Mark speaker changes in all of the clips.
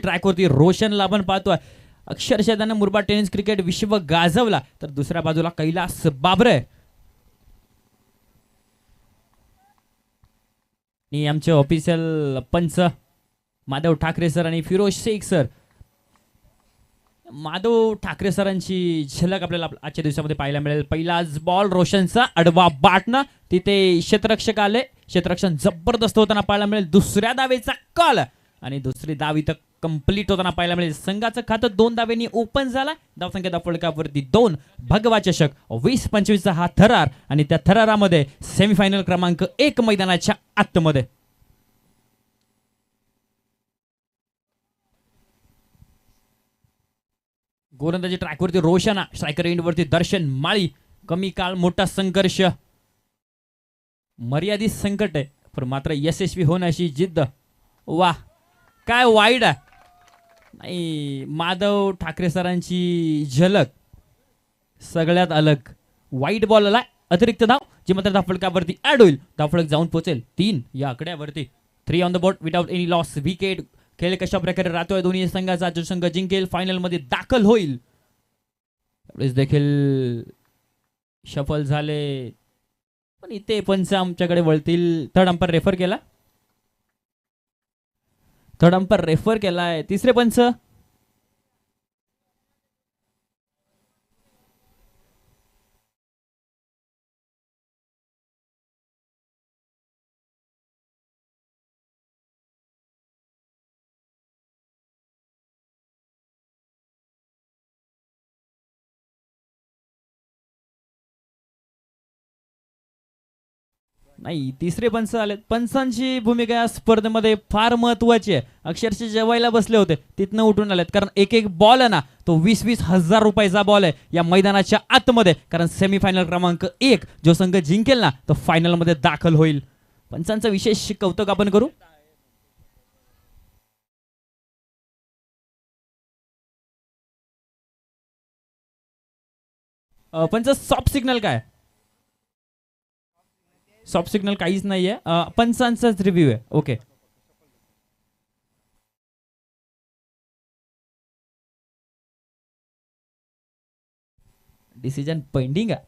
Speaker 1: ट्रॅकवरती रोशनला आपण पाहतोय अक्षरशः त्यानं मुरबाड टेनिस क्रिकेट विश्व गाजवला. तर दुसऱ्या बाजूला कैलास बाबरे आणि आमचे ऑफिशियल पंच माधव ठाकरे सर आणि फिरोज शेख सर. माधव ठाकरे सरांची झलक आपल्याला आजच्या दिवसामध्ये पाहायला मिळेल. पहिलाच बॉल रोशनचा आडवा बाटना, तिथे क्षेत्ररक्षक आले, क्षेत्ररक्षण जबरदस्त होताना पाहायला मिळेल. दुसऱ्या दावेचा कॉल आणि दुसरी धाव इथं कंप्लीट होताना पाहायला मिळेल. संघाचं खातं 2 धावेंनी ओपन झाला. धावसंख्या धावफलकावरती 2. भगवा चषक 20-25 हा थरार आणि त्या थरारामध्ये सेमीफायनल क्रमांक 1 मैदानाच्या आतमध्ये. गोलंदाजी ट्रॅकवरती रोशना, स्ट्रायकर एंडवरती दर्शन माळी. कमी काळ मोठा संघर्ष, मर्यादित संकट आहे पण मात्र यशस्वी होण्याची जिद्द. वाह काय वाईड आहे. नाही, माधव ठाकरे सरांची झलक सगळ्यात अलग. वाईट बॉल आला, अतिरिक्त धाव जी मात्र धावफलकावरती ऍड होईल. धावफलक जाऊन पोहोचेल 3 या आकड्यावरती. 3 on the board without any loss wicket. खेळ कशा प्रकारे राहतोय दोन्ही संघाचा, जो संघ जिंकेल फायनल मध्ये दाखल होईल. देखील सफल झाले पण इथे पंच आमच्याकडे वळतील. थर्ड अंपायर रेफर केला, थर्ड अंपायर रेफर केलाय. तिसरे पंच नाही, तिसरे पंच आलेत. पंचांची भूमिका या स्पर्धेमध्ये फार महत्वाची आहे. अक्षरशः जेवायला बसले होते तिथनं उठून आलेत, कारण एक एक बॉल आहे ना तो 20-20 हजार रुपयाचा बॉल आहे या मैदानाच्या आतमध्ये. कारण सेमीफायनल क्रमांक 1 जो संघ जिंकेल ना तो फायनल मध्ये दाखल होईल. पंचांचं विशेष कौतुक आपण करू. पंच सॉफ्ट सिग्नल काय? सॉफ्ट सिग्नल काहीच नाहीये, पंचांचाच रिव्ह्यू आहे. ओके, डिसिजन पेंडिंग आहे.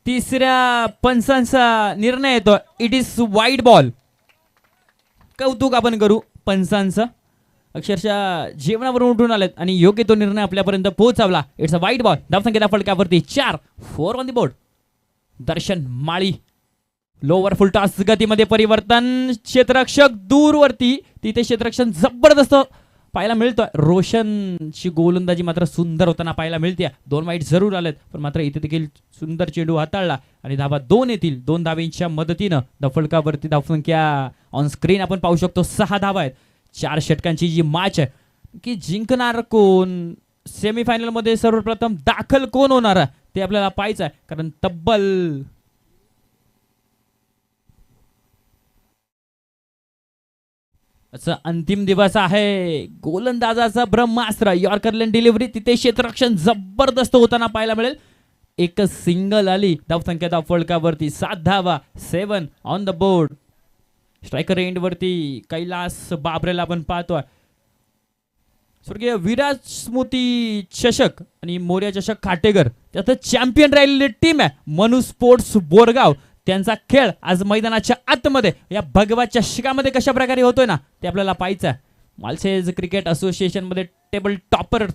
Speaker 1: तिसऱ्या पंचांचा निर्णय येतो. It is wide ball. कौतुक आपण करू पंचांचं. अक्षरशः जेवणावरून उठून आलेत आणि योग्य तो निर्णय आपल्यापर्यंत पोहोचवला. It's a wide ball. धावसंख्या फलकावरती 4. 4 on the board. Darshan Mali lower full toss गतीमध्ये परिवर्तन. क्षेत्ररक्षक दूरवरती, तिथे क्षेत्ररक्षण जबरदस्त पाहायला मिळतोय. रोशनची गोलंदाजी मात्र सुंदर होताना पाहायला मिळते. 2 वाईट जरूर आलेत पण मात्र इथे देखील सुंदर चेंडू हाताळला आणि धावा 2 येतील. 2 धावेंच्या मदतीनं धावफलकावरती धावसंख्या ऑन स्क्रीन आपण पाहू शकतो 6 धावा आहेत. 4 षटकांची जी मॅच आहे की जिंकणार कोण, सेमीफायनल मध्ये सर्वप्रथम दाखल कोण होणार आहे ते आपल्याला पाहायचं आहे. कारण तब्बल असं अंतिम दिवस आहे. गोलंदाजाचा ब्रह्मास्त्र, यॉर्कर लेन डिलिव्हरी, तिथे क्षेत्ररक्षण जबरदस्त होताना पाहायला मिळेल. एक सिंगल आली. धावसंख्या धावफलकावरती 7 धावा. 7 on the board. Striker end वरती कैलास बाबरेला आपण पाहतोय. स्वर्गीय विराज स्मृती चषक आणि मोर्या चषक खाटेकर त्यात चॅम्पियन राहिलेली टीम आहे मनु स्पोर्ट्स बोरगाव. त्यांचा खेळ आज मैदानाच्या आतमध्ये या भगवा चषकामध्ये कशा प्रकारे होतोय ना ते आपल्याला पाहायचं आहे. मालसेज क्रिकेट असोसिएशन मध्ये टेबल टॉपर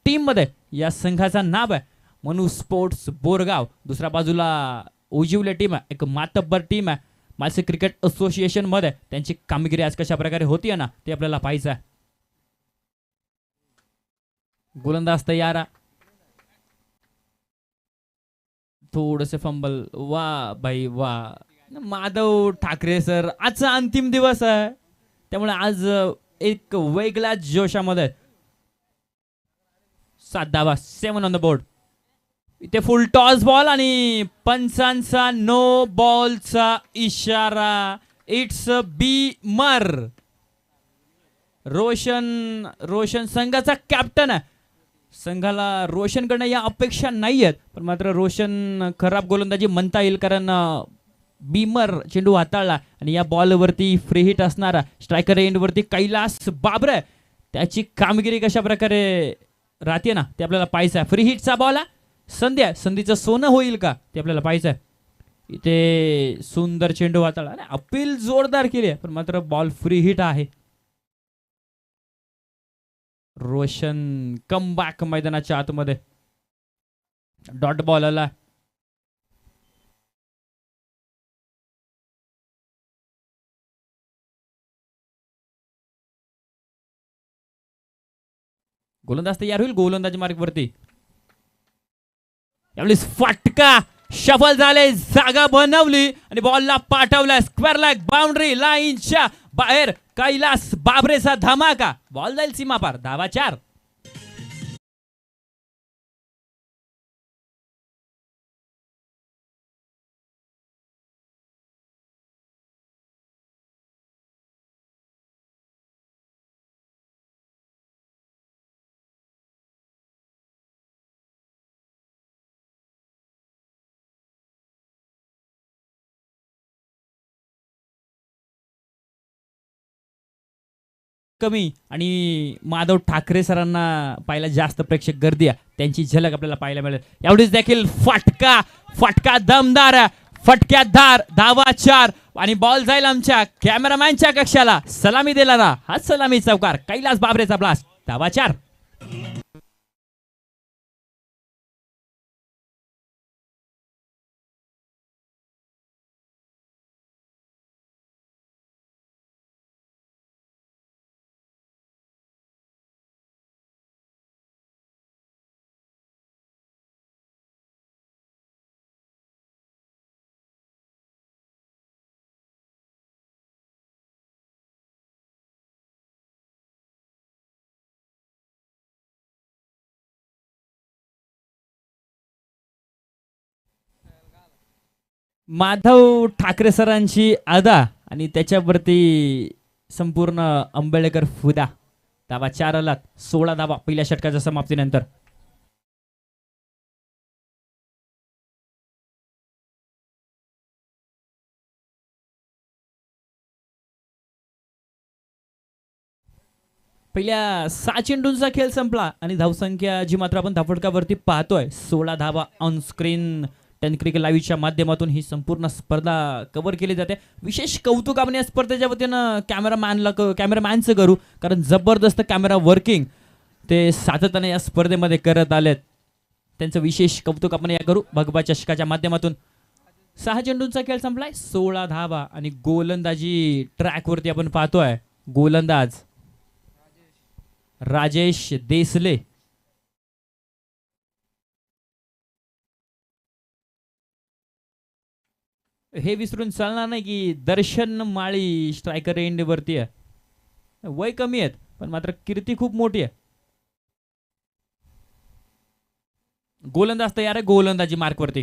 Speaker 1: टीम मध्ये या संघाचा नाव आहे मनु स्पोर्ट्स बोरगाव. दुसऱ्या बाजूला उजिवले टीम आहे, एक मातब्बर टीम आहे मालसेज क्रिकेट असोसिएशन मध्ये. त्यांची कामगिरी आज कशा प्रकारे होतीये ना ते आपल्याला पाहायचं आहे. गोलंदाज तयार, थोडसे फंबल. वा भाई वा. माधव ठाकरे सर, आजचा अंतिम दिवस आहे त्यामुळे आज एक वेगळ्या जोशामध्ये 7 धावा. 7 ऑन द बोर्ड. इथे फुल टॉस बॉल आणि पंचांचा नो बॉलचा इशारा. इट्स बी मर. रोशन संघाचा कॅप्टन आहे. संघाला रोशनकडनं या अपेक्षा नाही आहेत, पण मात्र रोशन खराब गोलंदाजी म्हणता येईल, कारण बीमर चेंडू हाताळला आणि या बॉलवरती फ्री हिट असणारा स्ट्रायकर एंडवरती कैलास बाबरे त्याची कामगिरी कशा प्रकारे राहते ना ते आपल्याला पाहायचं आहे. फ्री हिटचा बॉल संधीचं सोनं होईल का ते आपल्याला पाहायचं आहे. इथे सुंदर चेंडू हाताळला आणि अपील जोरदार केली आहे, पण मात्र बॉल फ्री हिट आहे. रोशन कम बॅक मैदानाच्या आतमध्ये डॉट बॉल आला. गोलंदाज तयार होईल गोलंदाजी मार्गवरती. यावेळेस फटका शफल झाले, जागा बनवली आणि बॉलला पाठवला स्क्वेअर लेग बाउंड्री लाईनच्या बाहेर. कैलास बाबरेचा धमाका, बॉल जाईल सीमा पार. धावा 4. कमी आणि माधव ठाकरे सरांना पाहायला जास्त प्रेक्षक गर्दी आहे, त्यांची झलक आपल्याला पाहायला मिळेल. एवढीच देखील फटका दमदार, फटक्यात धावा 4 आणि बॉल जाईल आमच्या कॅमेरामॅनच्या कक्षाला. सलामी दिला ना, हा सलामी चौकार. कैलास बाबरेचा ब्लास्ट. धावा 4. माधव ठाकरे सरांची अदा आणि त्याच्यावरती संपूर्ण आंबेडकर फुदा. धावा 4 आलात. 16 धावा पहिल्या षटकाच्या समाप्तीनंतर. पहिल्या 6 चेंडूंचा खेळ संपला आणि धावसंख्या जी मात्र आपण धावफटकावरती पाहतोय 16 धावा ऑन स्क्रीन. 10 क्रिकेट लाईव्हच्या माध्यमातून ही संपूर्ण स्पर्धा कव्हर केली जाते. विशेष कौतुक आपण या स्पर्धेच्या वतीनं कॅमेरामॅनचं करू, कारण जबरदस्त कॅमेरा वर्किंग ते सातत्याने या स्पर्धेमध्ये करत आलेत. त्यांचं विशेष कौतुक आपण या करू भगवा चषकाच्या माध्यमातून. 6 चेंडूंचा खेळ संपलाय. 16 धावा आणि गोलंदाजी ट्रॅकवरती आपण पाहतोय. गोलंदाज राजेश देसले. हे विसरून चालणार नाही की दर्शन माळी स्ट्रायकर एंड वरती आहे. वय कमी आहेत, पण मात्र कीर्ती खूप मोठी आहे. गोलंदाज तयार आहे गोलंदाजी मार्कवरती.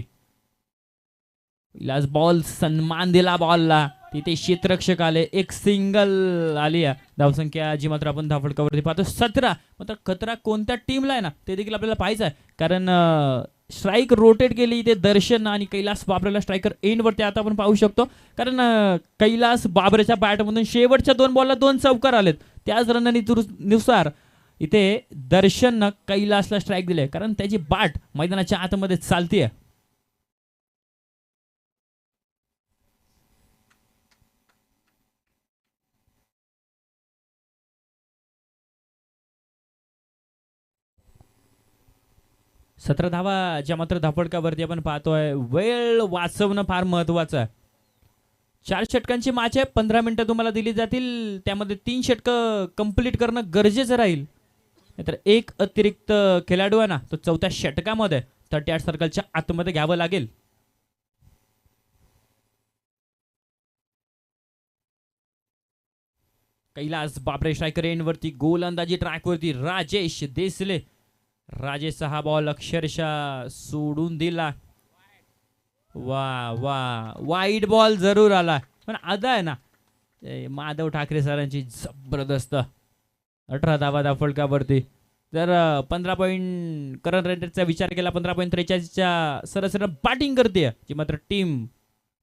Speaker 1: पहिलाच बॉल, सन्मान दिला बॉलला. तिथे क्षेत्ररक्षक आले, एक सिंगल आली आहे. धावसंख्या जी मात्र आपण धावफटकावरती पाहतो 17. मात्र खतरा कोणत्या टीमला आहे ना ते देखील आपल्याला पाहायचं आहे, कारण स्ट्राईक रोटेट केली इथे दर्शन आणि कैलास बाबरेला स्ट्रायकर एंडवरती आता आपण पाहू शकतो, कारण कैलास बाबरेच्या बॅटमधून शेवटच्या 2 बॉलला 2 चौकार आलेत. त्याच रणनीतीनुसार इथे दर्शननं कैलासला स्ट्राईक दिले, कारण त्याची बॅट मैदानाच्या आतमध्ये चालतीये. सतरा धावा ज्या मात्र धापडकावरती आपण पाहतोय. वेळ वाचवणं फार महत्वाचं आहे. 4 षटकांची मॅच आहे. 15 मिनिटं तुम्हाला दिली जातील, त्यामध्ये 3 षटकं कंप्लीट करणं गरजेचं राहील. नाहीतर एक अतिरिक्त खेळाडू आहे ना तो 4थ्या षटकामध्ये 38 सर्कलच्या आतमध्ये घ्यावं लागेल. कैलास बाबरे स्ट्रायकर एंडवरती. गोलंदाजी ट्रॅकवरती राजेश देसले. राजेशचा हा बॉल अक्षरशः सोडून दिला. वा वा, वाईट बॉल जरूर आला, पण आता आहे ना माधव ठाकरे सरांची जबरदस्त. 18 धावा धावफलकावरती. जर 15 करंट रेटचा विचार केला 15.43च्या सरासरी बॅटिंग करते जी मात्र टीम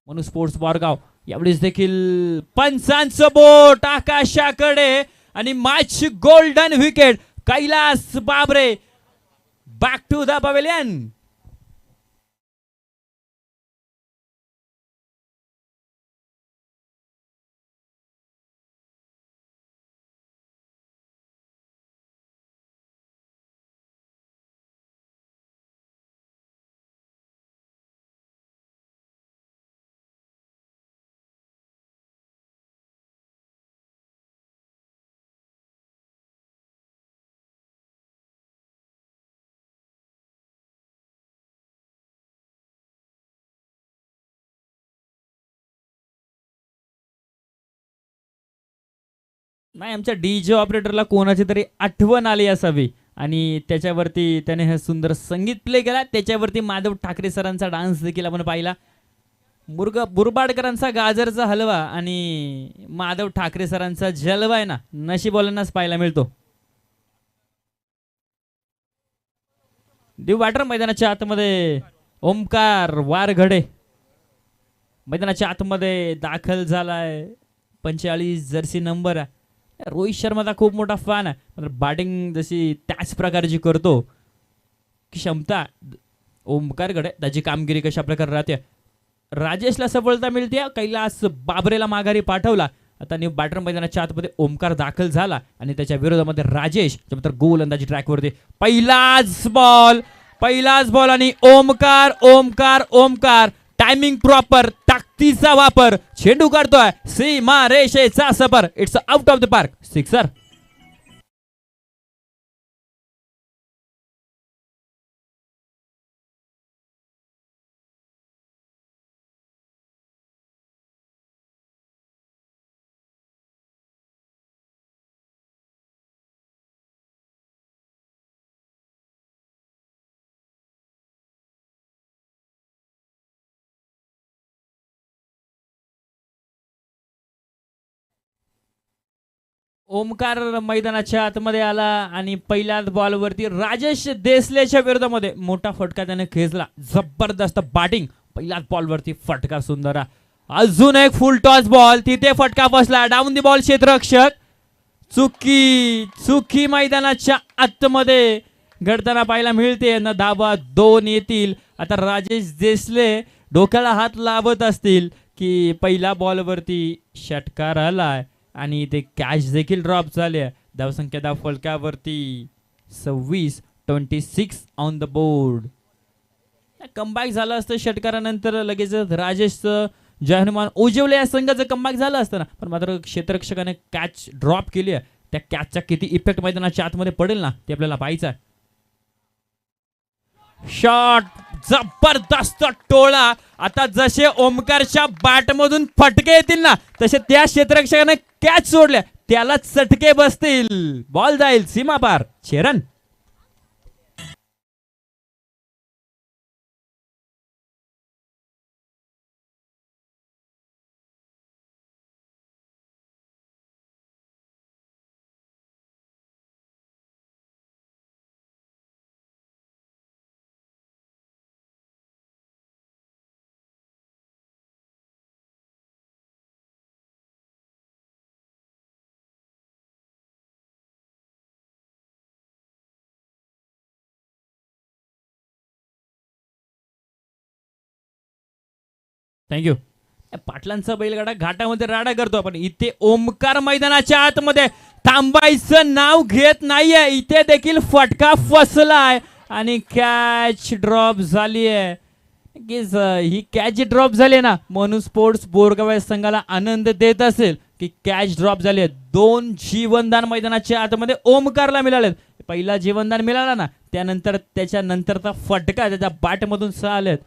Speaker 1: म्हणून स्पोर्ट्स बोरगाव यावेळेस देखील पंचांचं बोट आकाशाकडे आणि match golden wicket Kailas Babare back to the pavilion. नाही आमच्या डीजे ऑपरेटरला कोणाची तरी आठवण आली असावी आणि त्याच्यावरती त्याने हे सुंदर संगीत प्ले केला. त्याच्यावरती माधव ठाकरे सरांचा डान्स देखील आपण पाहिला. बुरबाडकरांचा गाजरचा हलवा आणि माधव ठाकरे सरांचा जलवा आहे ना नशीबवाल्यांनाच पाहायला मिळतो. वाटर मैदानाच्या आतमध्ये ओमकार वारघडे मैदानाच्या आतमध्ये दाखल झालाय. 45 जर्सी नंबर आहे. रोहित शर्माचा खूप मोठा फॅन आहे. बॅटिंग जशी त्याच प्रकारची करतो क्षमता ओमकारकडे त्याची कामगिरी कशा प्रकारे राहते. राजेशला सफलता मिळते. कैलास बाबरेला माघारी पाठवला. आता न्यू बॅटर मैदानाच्या आतमध्ये ओमकार दाखल झाला आणि त्याच्या विरोधामध्ये राजेश तर गोलंदाजी ट्रॅकवरती पहिलाच बॉल आणि ओमकार ओमकार ओमकार टायमिंग प्रॉपर ताकदीचा वापर चेंडू काढतोय सीमा रेषेचा सफर. It's out of the park sixer. Omkar मैदानाच्या आतमध्ये आला आणि पहिल्याच बॉलवरती राजेश देसलेच्या विरोधामध्ये मोठा फटका त्याने खेचला. जबरदस्त बॅटिंग पहिल्याच बॉलवरती फटका सुंदर. अजून एक फुल टॉस बॉल तिथे फटका बसला. डाऊन दी बॉल क्षेत्ररक्षक चुकी मैदानाच्या आतमध्ये घडताना पाहायला मिळते. न धाबा 2 येतील. आता राजेश देसले डोक्याला हात लावत असतील की पहिल्या बॉलवरती षटकार आलाय आणि ते कॅच देखील ड्रॉप झाले. धावसंख्या धाव फलकावरती 26 ऑन द बोर्ड. कमबॅक झालं असतं षटकारानंतर लगेच राजेशचं जयहनुमान उजवले या संघाचं कमबॅक झालं असतं ना. पण मात्र क्षेत्ररक्षकाने कॅच ड्रॉप केली आहे. त्या कॅचचा किती इफेक्ट मैदानाच्या आतमध्ये पडेल ना ते आपल्याला पाहायचं आहे. शॉट जबरदस्त टोळा. आता जसे ओमकारच्या बॅटमधून फटके येतील ना तसे त्या क्षेत्ररक्षकाने कॅच सोडल्या त्याला चटके बसतील. बॉल जाईल सीमा पार 6 रन. थँक्यू. पाटलांचा बैलगाडा घाटामध्ये राडा करतो आपण. इथे ओमकार मैदानाच्या आतमध्ये थांबायचं नाव घेत नाहीये. इथे देखील फटका फसलाय आणि कॅच ड्रॉप झाली आहे. ही कॅच ड्रॉप झाली ना म्हणून स्पोर्ट्स बोरगाव संघाला आनंद देत असेल की कॅच ड्रॉप झाली आहे. 2 जीवनदान मैदानाच्या आतमध्ये ओमकारला मिळाले. पहिला जीवनदान मिळाला ना त्यानंतर त्याच्यानंतरचा फटका त्याच्या बॅटमधून 6 आलेत.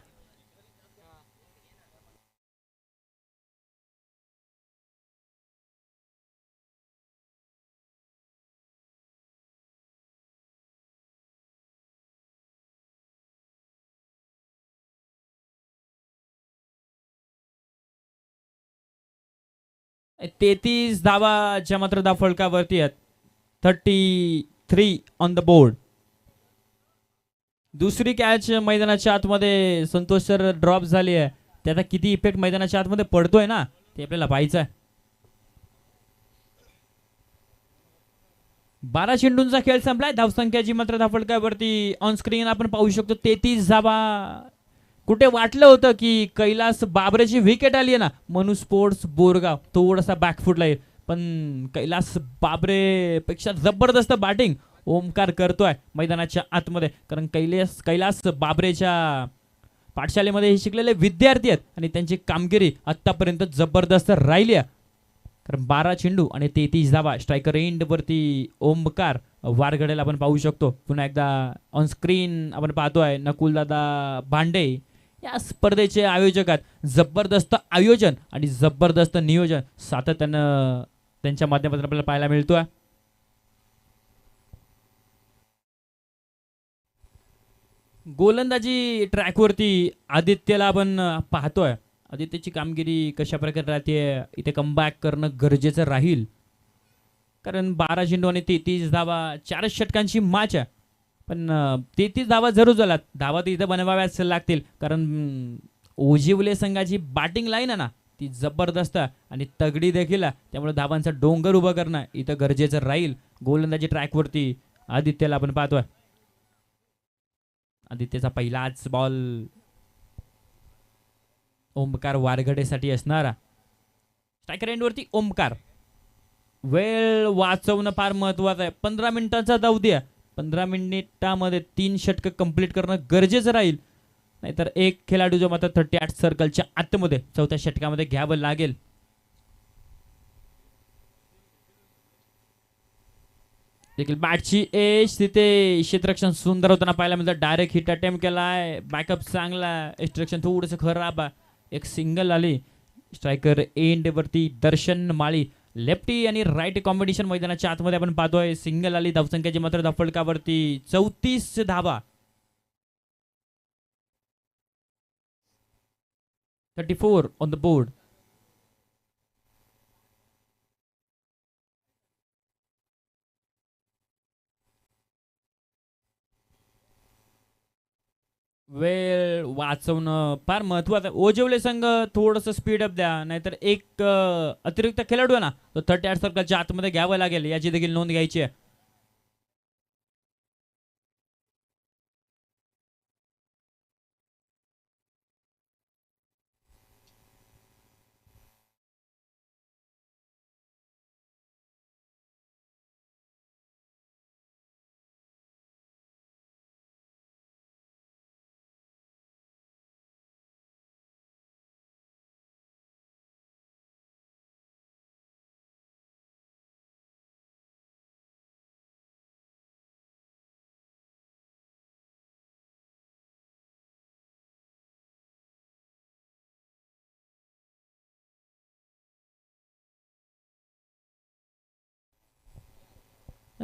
Speaker 1: तेहतीस धावाच्या मात्र धाव फलकावरती आहेत. 3 ऑन द बोर्ड. दुसरी कॅच मैदानाच्या आतमध्ये संतोष सर ड्रॉप झाली आहे. त्याचा किती इफेक्ट मैदानाच्या आतमध्ये पडतोय ना ते आपल्याला पाहायचं आहे. 12 चेंडूंचा खेळ संपलाय. धावसंख्याची मात्र धावफलकावरती ऑन स्क्रीन आपण पाहू शकतो 33 धावा. कुठे वाटलं होतं की कैलास बाबरेची विकेट आली आहे ना, मनु स्पोर्ट्स बोरगाव थोडासा बॅकफुटला येईल, पण कैलास बाबरे पेक्षा जबरदस्त बॅटिंग ओमकार करतोय मैदानाच्या आतमध्ये. कारण कैलास बाबरेच्या पाठशालेमध्ये हे शिकलेले विद्यार्थी आहेत आणि त्यांची कामगिरी आतापर्यंत जबरदस्त राहिली आहे. कारण 12 चेंडू आणि 33 धावा. स्ट्रायकर एंड वरती ओमकार वारगडेला आपण पाहू शकतो. पुन्हा एकदा ऑन स्क्रीन आपण पाहतोय नकुलदादा भांडे या स्पर्धेचे आयोजक आहेत. जबरदस्त आयोजन आणि जबरदस्त नियोजन सातत्यानं त्यांच्या माध्यमातून आपल्याला पाहायला मिळतोय. गोलंदाजी ट्रॅकवरती आदित्यला आपण पाहतोय. आदित्यची कामगिरी कशा प्रकारे राहते, इथे कमबॅक करणं गरजेचं राहील. कारण 12 चेंडू आणि 33 धावा 4 षटकांची मॅच आहे. पण 33 धावा जरूर झाल्यात. धावा तर इथं बनवाव्याच लागतील. कारण ओजिवले संघाची बॅटिंग लाईन आहे ना ती जबरदस्त आणि तगडी देखील आहे. त्यामुळे धावांचा डोंगर उभा करणं इथं गरजेचं राहील. गोलंदाजी ट्रॅकवरती आदित्यला आपण पाहतोय. आदित्यचा पहिलाच बॉल ओमकार वारगडेसाठी असणारा. स्ट्रायकर एंडवरती ओमकार. वेळ वाचवणं फार महत्वाचं आहे. 15 मिनिटांचा धावती आहे. 15 मिनिटामध्ये 3 षटकं कंप्लीट करणं गरजेचं राहील. नाहीतर एक खेळाडू जो मात्र 38 सर्कलच्या आतमध्ये 4थ्या षटकामध्ये घ्यावं लागेल. देखील बॅटची एज तिथे क्षेत्ररक्षण सुंदर होताना पाहायला मिळतं. डायरेक्ट हिट अटेम्प्ट केलाय. बॅकअप चांगला. एक्स्ट्रक्शन थोडंसं खराब आहे. एक सिंगल आली. स्ट्रायकर एंड वरती दर्शन माळी. लेफ्टी आणि राईट कॉम्बिनेशन मैदानाच्या आतमध्ये आपण पाहतोय. सिंगल आली. धावसंख्याची मात्र धावफलकावरती 34 धावा. 34 ऑन द बोर्ड. वेळ वाचवणं फार महत्वाचं आहे. ओजिवले संघ थोडंसं स्पीड अप द्या. नाहीतर एक अतिरिक्त खेळाडू आहे ना तो 38 सर्कलच्या आतमध्ये घ्यावं लागेल. याची देखील नोंद घ्यायची आहे.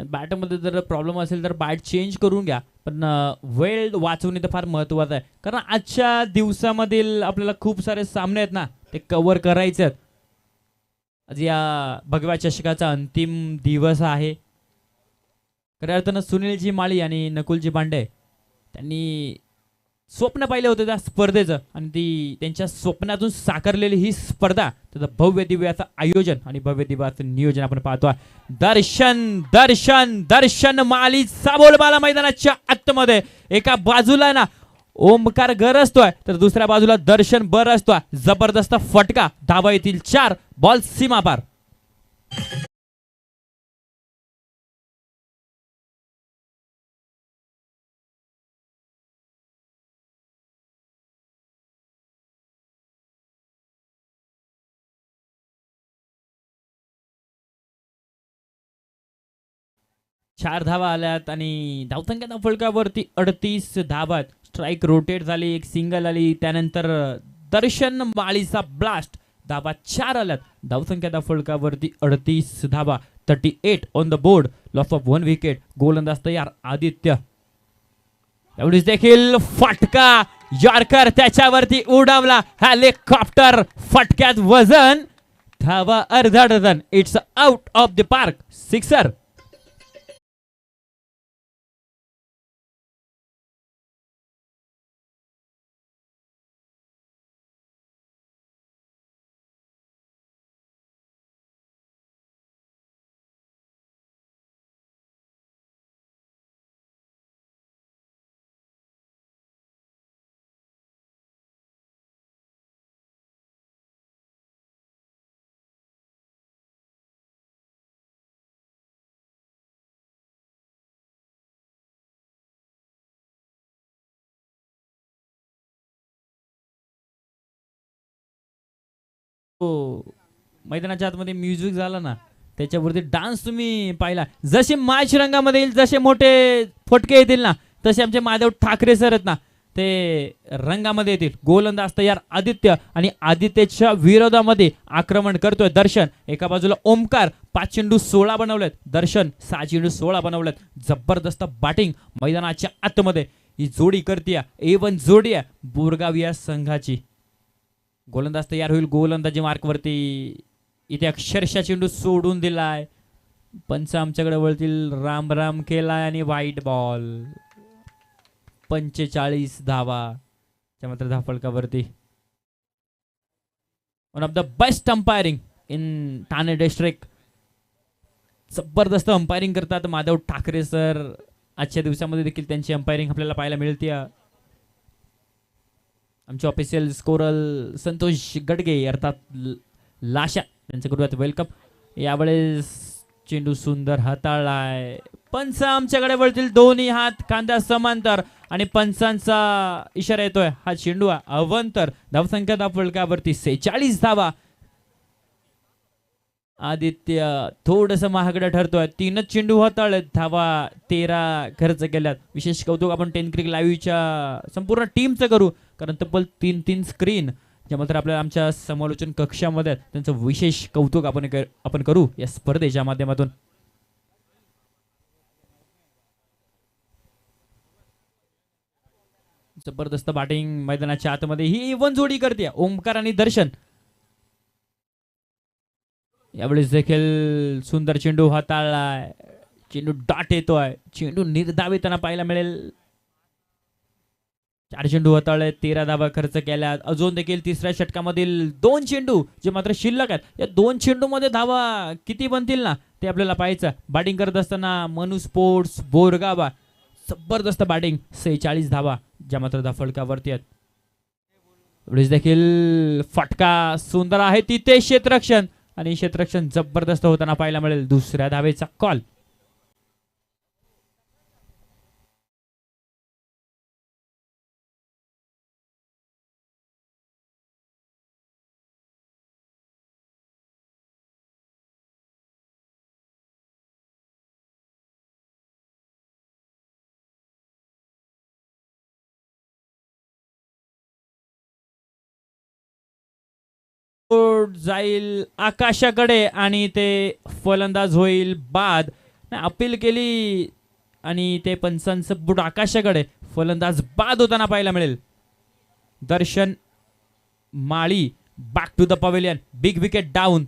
Speaker 1: बॅटमध्ये जर प्रॉब्लेम असेल तर बॅट चेंज करून घ्या. पण वेळ वाचवणे तर फार महत्वाचं आहे. कारण आजच्या दिवसामधील आपल्याला खूप सारे सामने आहेत ना ते कव्हर करायचे आहेत. आज या भगव्या चषकाचा अंतिम दिवस आहे. खऱ्या अर्थानं सुनीलजी माळी आणि नकुलजी भांडे त्यांनी स्वप्न पाहिलं होतं त्या स्पर्धेचं आणि ती त्यांच्या स्वप्नातून साकारलेली ही स्पर्धा. त्याचं भव्य दिव्याचं आयोजन आणि भव्य दिव्याचं नियोजन आपण पाहतो. दर्शन दर्शन दर्शन मालीचा बोलबाला मैदानाच्या आतमध्ये. एका बाजूला ना ओमकार गरजतोय तर दुसऱ्या बाजूला दर्शन बरसतोय. जबरदस्त फटका. धावा येतील 4. बॉल सीमा पार. चार धावा आल्यात आणि धावसंख्या फलकावरती 38 धावा. स्ट्राईक रोटेट झाली. एक सिंगल आली. त्यानंतर दर्शन माळीचा ब्लास्ट. धावा 4 आल्यात. धावसंख्या फलकावरती 38 धावा. 38 on the board. Loss of 1 wicket. गोलंदाज तयार आदित्य. एवढीच देखील फटका. यॉर्कर त्याच्यावरती उडावला. हेलिकॉप्टर फटक्यात वजन. धावा अर्धा dozen. It's out of the park. Sixer. हो, मैदानाच्या आतमध्ये म्युझिक झाला ना, त्याच्यावरती डान्स तुम्ही पाहिला. जसे माच रंगामध्ये येईल, जसे मोठे फटके येतील ना, तसे आमचे महादेव ठाकरे सर आहेत ना, ते रंगामध्ये येतील. गोलंदाज तयार आदित्य, आणि आदित्यच्या विरोधामध्ये आक्रमण करतोय दर्शन. एका बाजूला ओमकार 5 चेंडू 16 बनवलेत, दर्शन 6 चेंडू 16 बनवलेत. जबरदस्त बॅटिंग मैदानाच्या आतमध्ये ही जोडी करते. A1 जोडी आहे बोरगाव या संघाची. गोलंदाज तयार होईल गोलंदाजी मार्कवरती. इथे अक्षरशः चेंडू सोडून दिलाय. पंच आमच्याकडे वळतील, राम राम केलाय आणि व्हाईट बॉल. 45 धावा मात्र धाफळकावरती. One of the best umpiring in Thane district. जबरदस्त अंपायरिंग करतात माधव ठाकरे सर. आजच्या दिवसामध्ये देखील त्यांची अंपायरिंग आपल्याला पाहायला मिळते. आमचे ऑफिशियल स्कोरल संतोष गडगे अर्थात लाशा, त्यांचं करूयात वेलकम. यावेळेस चेंडू सुंदर हाताळलाय. पंच आमच्याकडे वळतील, दोन्ही हात खांद्या समांतर, आणि पंचांचा इशारा येतोय. हा चेंडू अवंतर. धावसंख्या धाफळकावरती 46 धावा. आदित्य थोडस महागडं ठरतोय. 3च चेंडू हाताळलेत, धावा 13 खर्च केल्यात. विशेष कौतुक आपण 10 क्रिकेट लाईव्हच्या संपूर्ण टीमचं करू, कारण तब्बल 3 स्क्रीन ज्यामध्ये आपल्याला आमच्या समालोचन कक्षामध्ये त्यांचं विशेष कौतुक आपण करू या स्पर्धेच्या माध्यमातून. जबरदस्त बॅटिंग मैदानाच्या आतमध्ये ही A1 जोडी करते ओमकार आणि दर्शन. यावेळेस देखील सुंदर चेंडू हाताळलाय. चेंडू डाट येतोय, चेंडू निर्धाव येताना पाहायला मिळेल. 4 चेंडू हाताळले, 13 धावा खर्च केल्यात. अजून देखील तिसऱ्या षटकामधील 2 चेंडू जे मात्र शिल्लक आहेत, या 2 चेंडू मध्ये धावा किती बनतील ना ते आपल्याला पाहायचं. बॅटिंग करत असताना मनु स्पोर्ट्स बोरगावा. जबरदस्त बॅटिंग, 46 धावा ज्या मात्र धाफळकावरती आहेत. एवढेच देखील फटका सुंदर आहे तिथे क्षेत्ररक्षण, आणि क्षेत्ररक्षण जबरदस्त होताना पाहायला मिळेल. दुसऱ्या धावेचा कॉल. जाईल आकाशाकडे आणि ते फलंदाज होईल बाद. अपील केली आणि ते पंचांचं बुट आकाशाकडे, फलंदाज बाद होताना पाहायला मिळेल. Darshan Mali back to the pavilion. Big wicket down,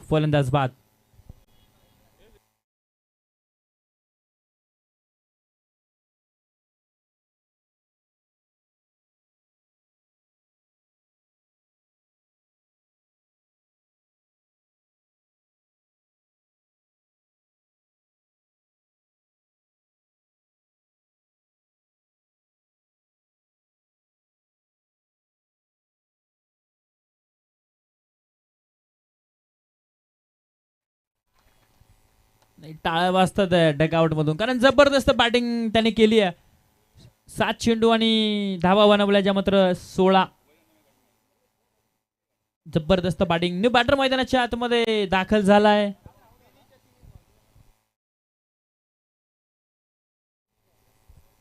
Speaker 1: फलंदाज बाद. टाळ्या वाजतात डगआउट मधून, कारण जबरदस्त बॅटिंग त्याने केली आहे. 7 चेंडू आणि धावा बनवल्याच्या मात्र 16. जबरदस्त बॅटिंग. न्यू बॅटर मैदानाच्या आतमध्ये दाखल झालाय.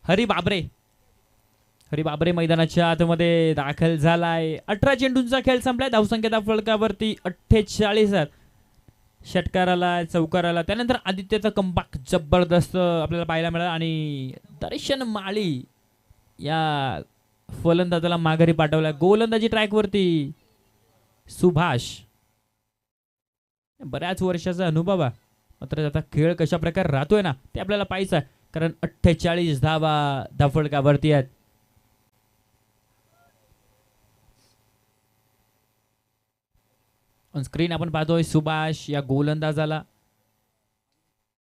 Speaker 1: हरी बाबरे मैदानाच्या आतमध्ये दाखल झालाय. 18 चेंडूंचा खेळ संपलाय. धावसंख्या धाफळकावरती 48. षटकाराला चौकाराला. त्यानंतर आदित्यचा कंबॅक जबरदस्त आपल्याला पाहायला मिळाला, आणि दर्शन माळी या फलंदाजाला माघारी पाठवला. गोलंदाजी ट्रॅकवरती सुभाष. बऱ्याच वर्षाचा अनुभव आहे, मात्र आता खेळ कशा प्रकारे राहतोय ना ते आपल्याला पाहायचं आहे, कारण 48 धावा धाफळकावरती आहेत. ऑन स्क्रीन आपण पाहतोय सुभाष या गोलंदाजाला.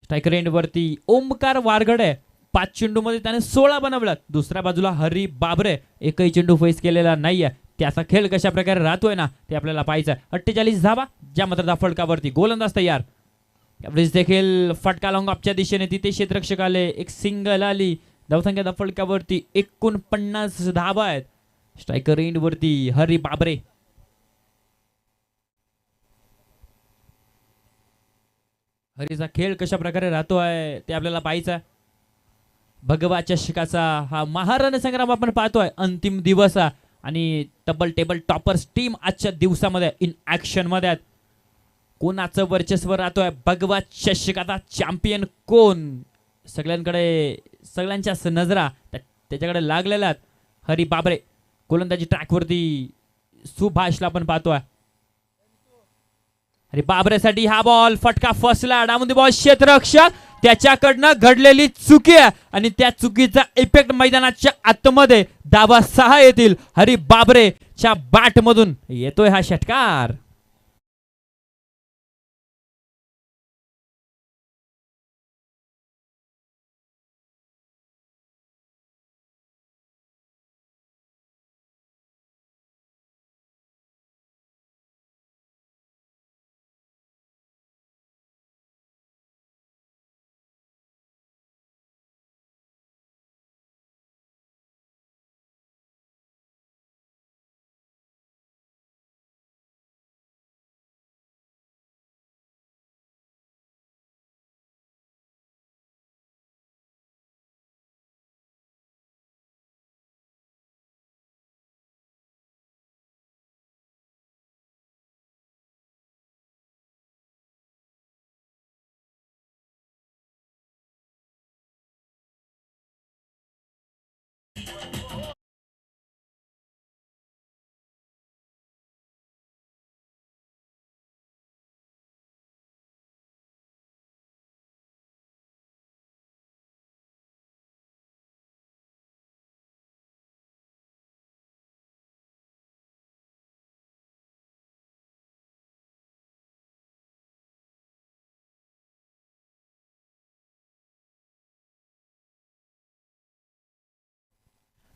Speaker 1: स्ट्रायकर एंड वरती ओमकार वारगडे. 5 चेंडू मध्ये त्याने 16 बनवलात. दुसऱ्या बाजूला हरी बाबरे एकही चेंडू फेस केलेला नाहीये. त्याचा खेळ कशा प्रकारे राहतोय ना ते आपल्याला पाहायचं. 48 धावा ज्या मात्र धाफळकावरती. गोलंदाज तयार. यावेळेस देखील फटका लॉंग ऑफच्या दिशेने, तिथे क्षेत्ररक्षक आले. एक सिंगल आली. धावसंख्या धाफळकावरती 49 धावा आहेत. स्ट्रायकर एंड वरती हरी बाबरे. हरीचा खेळ कशा प्रकारे राहतो आहे ते आपल्याला पाहायचं आहे. भगवा चषकाचा हा महारण संग्राम आपण पाहतोय. अंतिम दिवस आणि तब्बल टेबल टॉपर्स टीम आजच्या दिवसामध्ये इन ऍक्शन मध्ये आहेत. कोणाचं वर्चस्व राहतोय? भगवा चषकाचा चॅम्पियन कोण? सगळ्यांकडे सगळ्यांच्या नजरा त्याच्याकडे लागलेल्या आहेत. हरी बाबरे गोलंदाजी ट्रॅकवरती सुभाषला आपण पाहतोय. अरे बाबरेसाठी हा बॉल फटका फसला. डावून बॉल क्षेत्ररक्षक त्याच्याकडनं घडलेली चुकी आहे आणि त्या चुकीचा इफेक्ट मैदानाच्या आतमध्ये धावा 6 येतील. हरी बाबरेच्या बॅट मधून येतोय हा षटकार.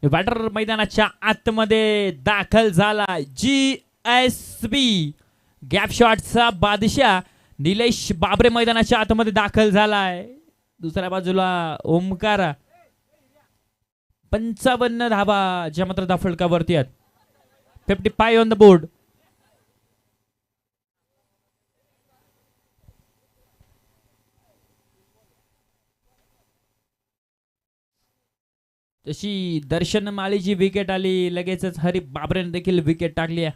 Speaker 1: बॅटर मैदानाच्या आतमध्ये दाखल झाला. GSB गॅप शॉटचा बादशाह निलेश बाबरे मैदानाच्या आतमध्ये दाखल झालाय. दुसऱ्या बाजूला ओमकारा 55 धावा ज्या मात्र धाफळकावरती आहेत. 55 ऑन द बोर्ड. तशी दर्शन माळीची विकेट आली लगेचच हरी बाबरेने देखील विकेट टाकली आहे.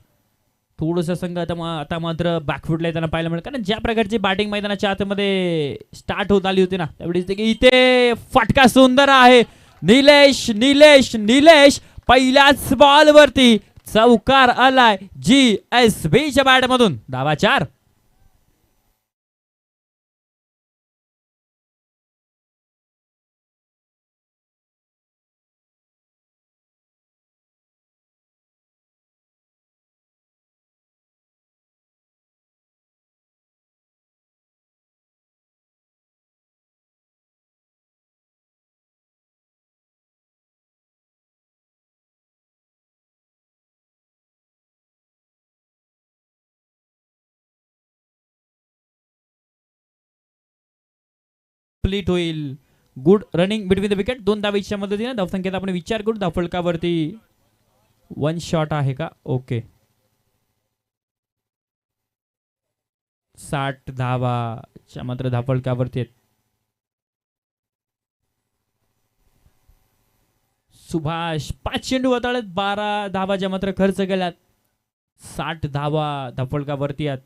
Speaker 1: थोडंसं संघ आता मात्र बॅकफुटला येताना पाहायला मिळेल कारण ज्या प्रकारची बॅटिंग मैदानाच्या आतमध्ये स्टार्ट होत आली होती ना त्यावेळी इथे फटका सुंदर आहे. निलेश निलेश निलेश पहिल्याच बॉल वरती चौकार आलाय GSB च्या बॅट मधून. धावा 4. कंप्लीट होईल. Good running between the wicket. 2 धावेच्या मदतीने धावसंख्येत आपण विचार करू. धावफलकावरती 1 शॉट आहे का? ओके. 60 धावाच्या मात्र धावफलकावरती आहेत. सुभाष 5 चेंडू हाताळत 12 धावा ज्या मात्र खर्च केल्यात. 60 धावा धावफलकावरती आहेत.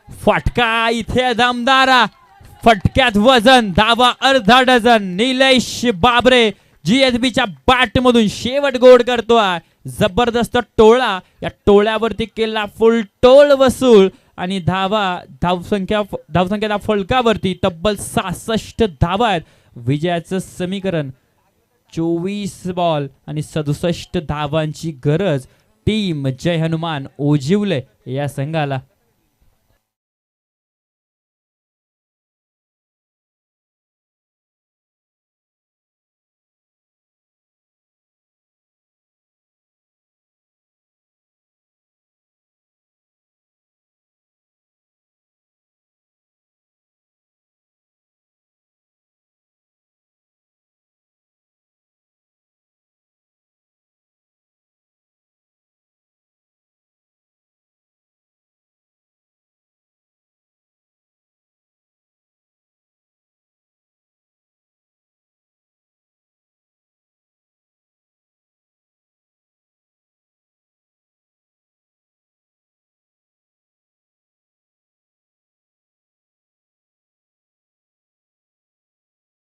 Speaker 1: फटका इथे दमदारा. फटक्यात वजन. धावा अर्धा डझन. निलेश बाबरे GSBच्या बॅट मधून शेवट गोड करतोय. जबरदस्त टोळा. या टोळ्यावरती केला फुल टोल वसूल आणि धावसंख्या फलकावरती तब्बल 66 धावा आहेत. विजयाचं समीकरण 24 बॉल आणि 67 धावांची गरज. टीम जय हनुमान ओजिवले या संघाला.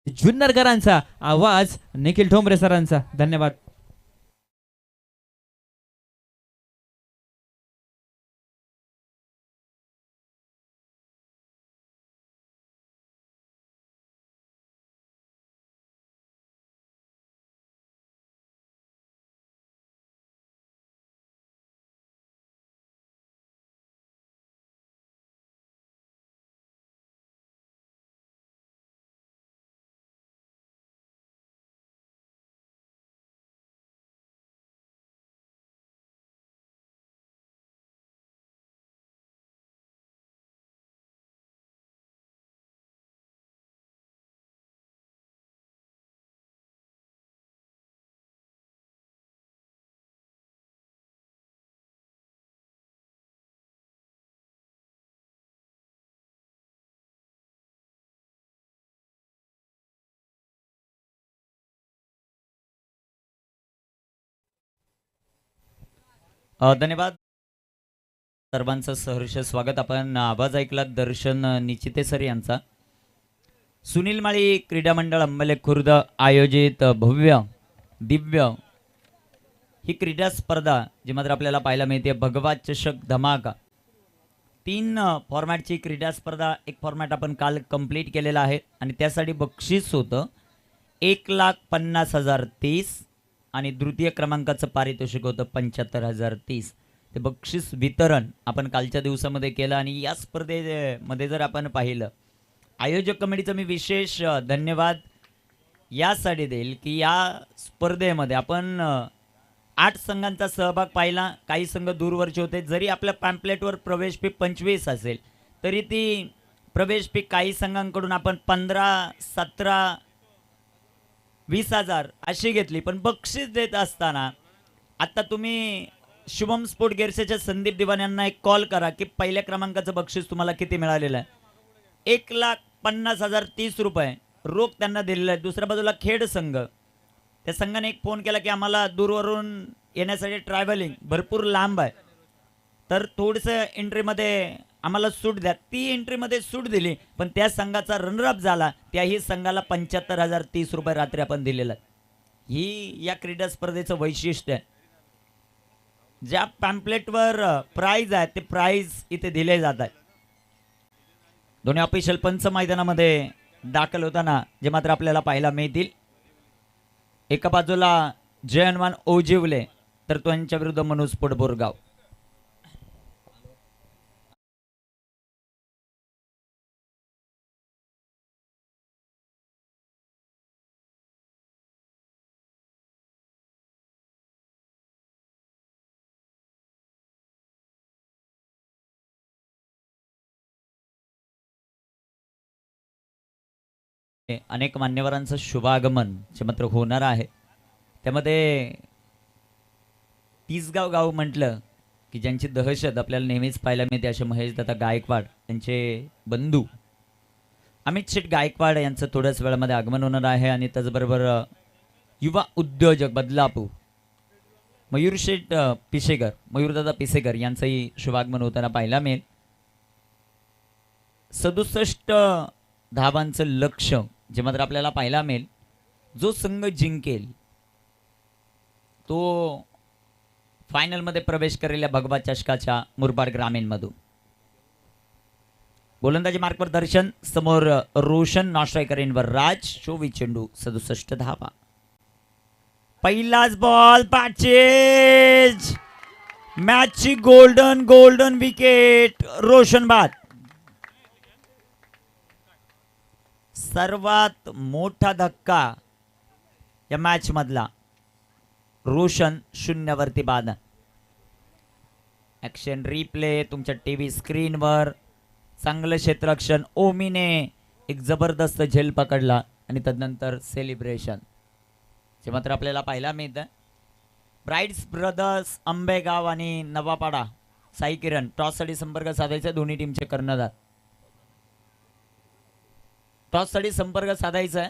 Speaker 1: जुन्नरकरांचा आवाज निखिल ठोंबरे सरांचा. धन्यवाद.
Speaker 2: धन्यवाद सर्वांचं सहर्ष स्वागत. आपण आवाज ऐकला दर्शन निचिते सर यांचा. सुनील माळी क्रीडा मंडळ अंबले खुर्द आयोजित भव्य दिव्य ही क्रीडा स्पर्धा जी मात्र आपल्याला पाहायला मिळते भगवा चषक धमाका. 3 फॉर्मॅटची क्रीडा स्पर्धा. एक फॉर्मॅट आपण काल कंप्लीट केलेला आहे आणि त्यासाठी बक्षीस होतं 1,50,030 आणि द्वितीय क्रमांकाचं पारितोषिक होतं 75,030. ते बक्षीस वितरण आपण कालच्या दिवसामध्ये केलं आणि या स्पर्धेमध्ये जर आपण पाहिलं आयोजक कमिटीचं मी विशेष धन्यवाद यासाठी देईल की या स्पर्धेमध्ये आपण 8 संघांचा सहभाग पाहिला. काही संघ दूरवरचे होते. जरी आपल्या पॅम्पलेटवर प्रवेश फी 25 असेल तरी ती प्रवेश फी काही संघांकडून आपण 15, 17, 20,000 अशी घेतली. पण बक्षीस देत असताना आता तुम्ही शुभम स्पोर्ट गेरसेच्या संदीप दिवान यांना एक कॉल करा की पहिल्या क्रमांकाचं बक्षीस तुम्हाला किती मिळालेलं आहे. 1,50,030 रुपये रोख त्यांना दिलेलं आहे. दुसऱ्या बाजूला खेड संघ, त्या संघाने एक फोन केला की आम्हाला दूरवरून येण्यासाठी ट्रॅव्हलिंग भरपूर लांब आहे तर थोडंसं एंट्रीमध्ये आम्हाला सूट द्या. ती एंट्रीमध्ये सूट दिली पण त्या संघाचा रनरअप झाला. त्याही संघाला 75,030 रुपये रात्री आपण दिलेलं आहे. ही या क्रीडा स्पर्धेचं वैशिष्ट्य आहे. ज्या पॅम्पलेटवर प्राइज आहे ते प्राइज इथे दिले जात आहे. दोन्ही ऑफिशियल पंच मैदानामध्ये दाखल होताना जे मात्र आपल्याला पाहायला मिळतील. एका बाजूला जयनवान ओजिवले तर त्यांच्या विरुद्ध मनोज पोटबोरगाव. अनेक मान्यवरांचं शुभागमन जे मात्र होणार आहे. त्यामध्ये तिसगाव गाव म्हटलं की ज्यांची दहशत आपल्याला नेहमीच पाहायला मिळते असे महेशदादा गायकवाड त्यांचे बंधू अमित शेठ गायकवाड यांचं थोड्याच वेळामध्ये आगमन होणार आहे. आणि त्याचबरोबर युवा उद्योजक बदलापूर मयूर शेठ पिसेकर, मयूरदादा पिसेकर यांचंही शुभागमन होताना पाहायला मिळेल. 67 धावांचं लक्ष जे मात्र आपल्याला पाहायला मिळेल. जो संघ जिंकेल तो फायनलमध्ये प्रवेश करेल या भगवा चषकाच्या मुरबाड ग्रामीणमधून. गोलंदाजी मार्कवर दर्शन, समोर रोशन, नॉन स्ट्रायकरवर राज, 24 चेंडू 67 धावा. पहिलाच बॉल पाचेज, मॅचची गोल्डन विकेट रोशन बाद. सर्वात मोठा धक्का या मॅच मधला. रोशन 0वरती बाद. ऍक्शन रिप्ले तुमच्या टीव्ही स्क्रीनवर. चांगलं क्षेत्ररक्षण, ओमीने एक जबरदस्त झेल पकडला आणि तदनंतर सेलिब्रेशन जे मात्र आपल्याला पाहायला मिळतं. ब्राईड्स ब्रदर्स आंबेगाव आणि नवापाडा साई किरण टॉससाठी संपर्क साधायचा. दोन्ही टीमचे कर्णधार टॉससाठी संपर्क साधायचा आहे.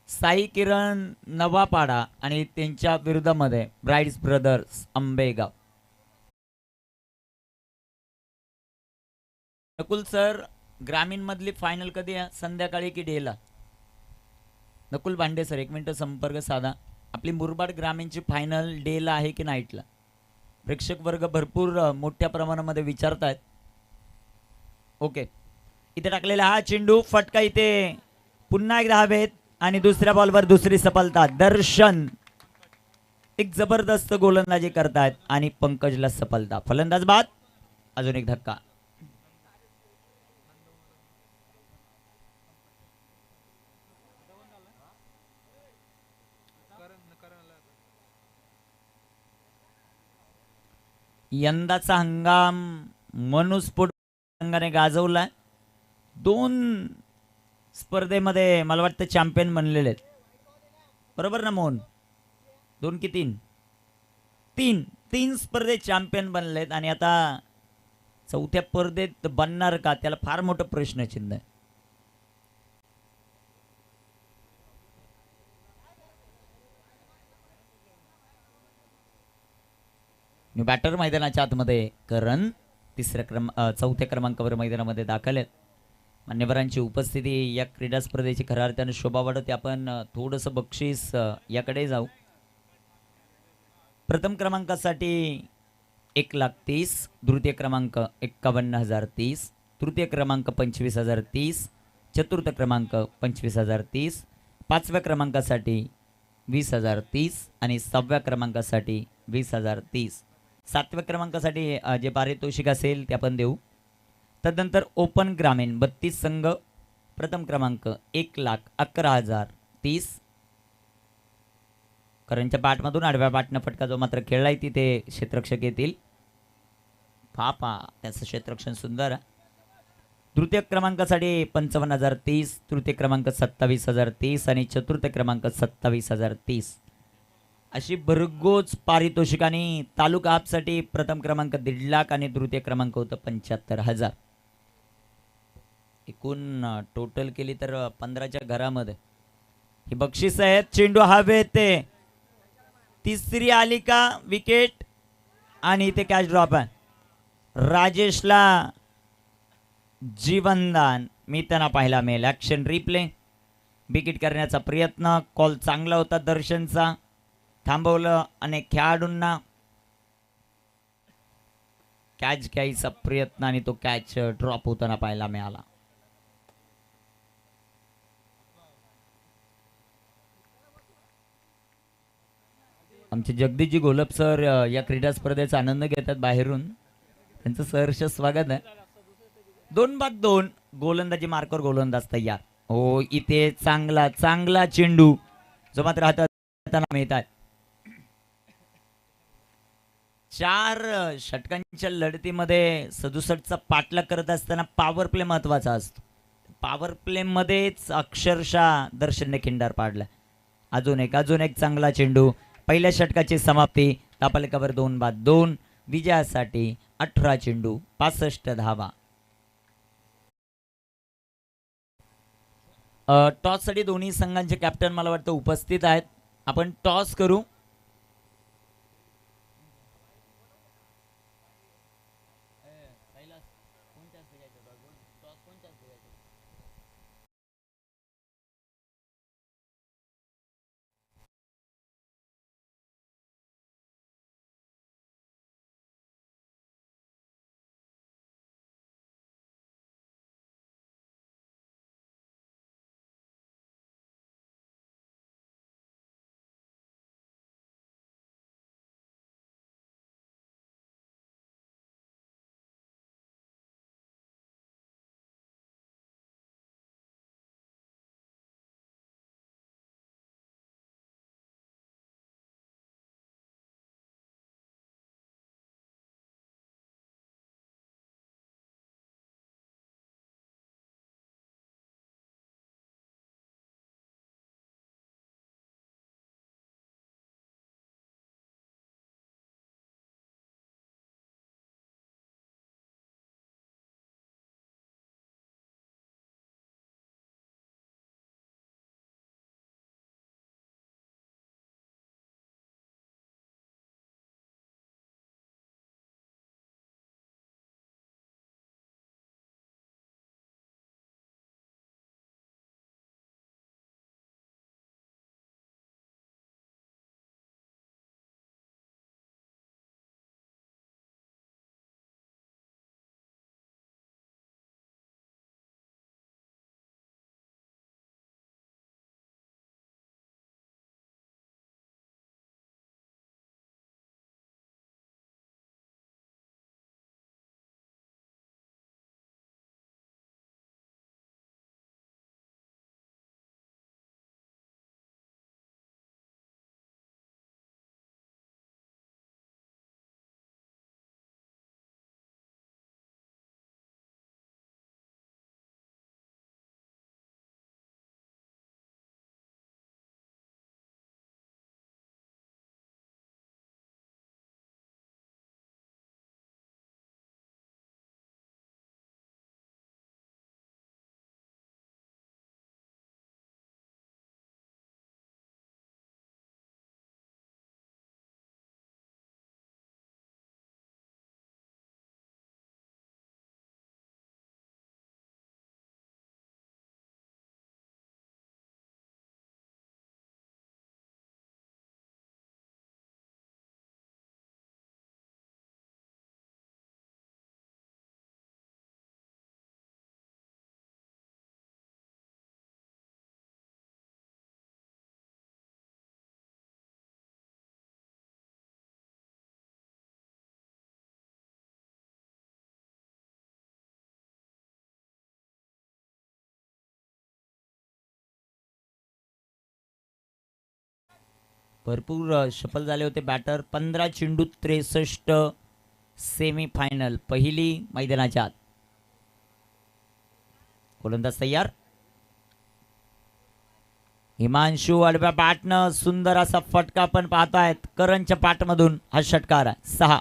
Speaker 2: साई किरण नवापाडा आणि त्यांच्या विरुद्धामध्ये ब्राईड्स ब्रदर्स आंबेगाव. नकुल सर, ग्रामीण मधली फायनल कधी आहे, संध्याकाळी की डेला? नकुल भांडे सर, एक मिनिट संपर्क साधा. आपली मुरबाड ग्रामीणची फायनल डेला आहे की नाईटला? प्रेक्षक वर्ग भरपूर मोठ्या प्रमाणामध्ये विचारतायत. ओके, इथे टाकलेला हा चेंडू फटका इथे पुन्हा एकदा हवेत आणि दुसऱ्या बॉलवर दुसरी सफलता. दर्शन एक जबरदस्त गोलंदाजी करतायत आणि पंकजला सफलता. फलंदाज बाद, अजून एक धक्का. यंदाचा हंगाम मनुस्फोट संघाने गाजवलाय. 2 स्पर्धेमध्ये मला वाटतं चॅम्पियन बनलेले आहेत, बरोबर ना मोहन? 2 की 3? 3 स्पर्धेत चॅम्पियन बनलेत आणि आता चौथ्या स्पर्धेत बनणार का, त्याला फार मोठं प्रश्नचिन्ह आहे. बॅटर मैदानाच्या आतमध्ये करण चौथ्या क्रमांकावर मैदानामध्ये दाखल आहेत. मान्यवरांची उपस्थिती या क्रीडा स्पर्धेची खऱ्या अर्थाने शोभा वाढते. आपण थोडंसं बक्षीस याकडे जाऊ. प्रथम क्रमांकासाठी 1,30,000, द्वितीय क्रमांक 51,030, तृतीय क्रमांक 25,030, चतुर्थ क्रमांक 25,030, पाचव्या क्रमांकासाठी 20,030 आणि 6व्या क्रमांकासाठी 20,030. 7व्या क्रमांकासाठी जे पारितोषिक असेल ते आपण देऊ. तदनंतर ओपन ग्रामीण 32 संघ, प्रथम क्रमांक 1,11,030. करणच्या बॅटमधून आडव्या बॅटनं फटका जो मात्र खेळलाय तिथे क्षेत्ररक्षक येतील. पापा त्याचं क्षेत्ररक्षण सुंदर. तृतीय क्रमांकासाठी 55,030, तृतीय क्रमांक 27,030 आणि चतुर्थ क्रमांक 27,030. अशी भरघोस पारितोषिक. आणि तालुका आपसाठी प्रथम क्रमांक 1,50,000 आणि तृतीय क्रमांक होतं 75,000. एकूण टोटल केली तर 15च्या घरामध्ये ही बक्षीस आहेत. चेंडू हवेत, ते तिसरी आली का विकेट आणि इथे कॅच ड्रॉप आहे. राजेशला जीवनदान मी त्यांना पाहिला मिळेल. ॲक्शन रिप्ले, विकेट करण्याचा प्रयत्न, कॉल चांगला होता दर्शनचा, थांबवलं अनेक खेळाडूंना. कॅच घ्यायचा प्रयत्न आणि तो कॅच ड्रॉप होताना पाहायला मिळाला. आमचे जगदीशजी गोलप सर या क्रीडा स्पर्धेचा आनंद घेतात बाहेरून, त्यांचं सहर्ष स्वागत आहे. 2-2 गोलंदाजी मार्कर, गोलंदाज तयार. हो, इथे चांगला चांगला चेंडू जो मात्र हातात मिळतात. 4 षटकांच्या लढतीमध्ये 67चा पाठलाग करत असताना पॉवर प्ले महत्वाचा असतो. पॉवर प्ले मध्येच अक्षरशः दर्शनने खिंडार पाडला. अजून एक चांगला चेंडू. पहिल्या षटकाची समाप्ती. तापालिकावर 2-2. विजयासाठी 18 चेंडू 65 धावा. टॉस साठी दोन्ही संघांचे कॅप्टन मला वाटतं उपस्थित आहेत. आपण टॉस करू. भरपूर सफल झाले होते बॅटर. 15 चेंडू 63 सेमी फायनल पहिली मैदानाच्या आत. गोलंदाज तयार. हिमांशू आडव्या बॅटनं सुंदर असा फटका पण पाहतायत. करणच्या पाठमधून हा षटकार आहे. 6.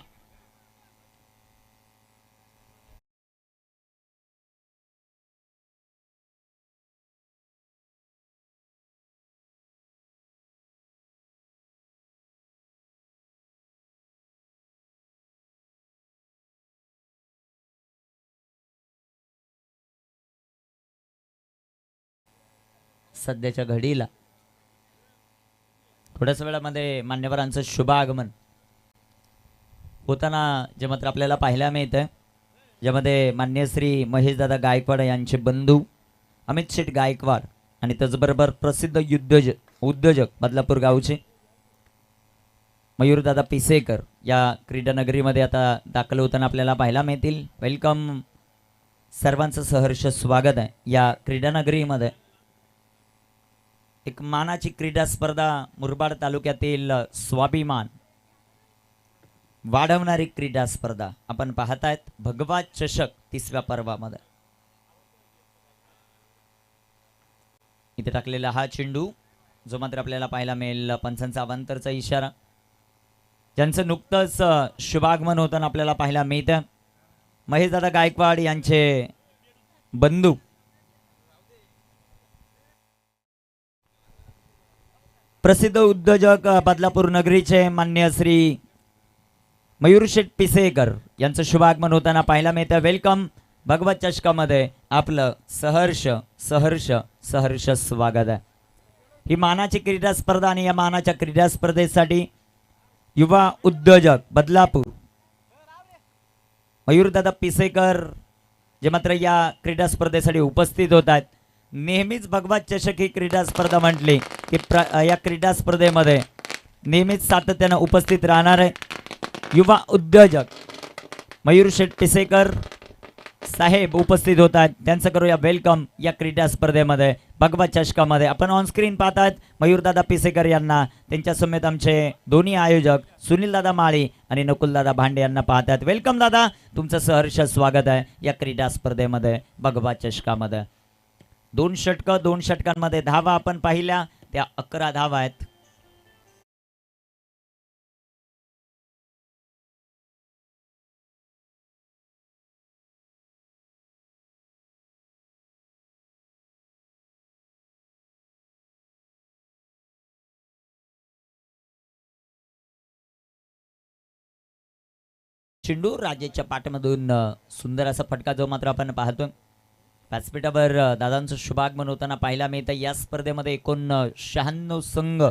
Speaker 2: सध्याच्या घडीला थोड्याच वेळामध्ये मान्यवरांचं शुभ आगमन होताना जे मात्र आपल्याला पाहायला मिळतं, ज्यामध्ये मान्य श्री महेशदादा गायकवाड यांचे बंधू अमित शेठ गायकवाड आणि त्याचबरोबर प्रसिद्ध उद्योजक बदलापूर गावचे मयूरदादा पिसेकर या क्रीडा नगरीमध्ये आता दाखल होताना आपल्याला पाहायला मिळतील. वेलकम, सर्वांचं सहर्ष स्वागत आहे. या क्रीडा नगरीमध्ये एक मानाची क्रीडा स्पर्धा मुरबाड तालुक्यातील स्वाभिमान वाढवणारी क्रीडा स्पर्धा आपण पाहतायत. भगवा चषक 30व्या पर्वामध्ये इथे टाकलेला हा चेंडू जो मात्र आपल्याला पाहायला मिळेल पंचांचा अवांतरचा इशारा, ज्यांचं नुकतंच शुभागमन होताना आपल्याला पाहायला मिळतं. महेशदादा गायकवाड यांचे बंधू प्रसिद्ध उद्योजक बदलापूर नगरीचे मान्य श्री मयूर शेठ पिसेकर यांचं शुभागमन होताना पाहायला मिळतं. वेलकम, भगवत चषकामध्ये आपलं सहर्ष सहर्ष सहर्ष स्वागत आहे. ही मानाची क्रीडा स्पर्धा आणि या मानाच्या क्रीडा स्पर्धेसाठी युवा उद्योजक बदलापूर मयूरदादा पिसेकर जे मात्र या क्रीडा स्पर्धेसाठी उपस्थित होत आहेत. नेहमीच भगवत चषक ही क्रीडा स्पर्धा म्हटली की या क्रीडा स्पर्धेमध्ये नेहमीच सातत्यानं उपस्थित राहणार आहे युवा उद्योजक मयूर शेठ पिसेकर साहेब उपस्थित होत आहेत. त्यांचं करूया वेलकम या क्रीडा स्पर्धेमध्ये भगवत चषकामध्ये. आपण ऑन स्क्रीन पाहतात मयूरदादा पिसेकर यांना, त्यांच्या समेत आमचे दोन्ही आयोजक सुनीलदादा माळी आणि नकुलदादा भांडे यांना पाहतात. वेलकम दादा, तुमचं सहर्ष स्वागत आहे या क्रीडा स्पर्धेमध्ये भगवत चषकामध्ये. 2 षटकं, 2 षटकांमध्ये धावा आपण पाहिल्या, त्या 11 धावा आहेत. चेंडू राजेच्या पाठमधून सुंदर असा फटका जो मात्र आपण पाहतोय. व्यासपीठावर दादांचं शुभागमन होताना पाहायला मिळतं. या स्पर्धेमध्ये एकूण 96 संघ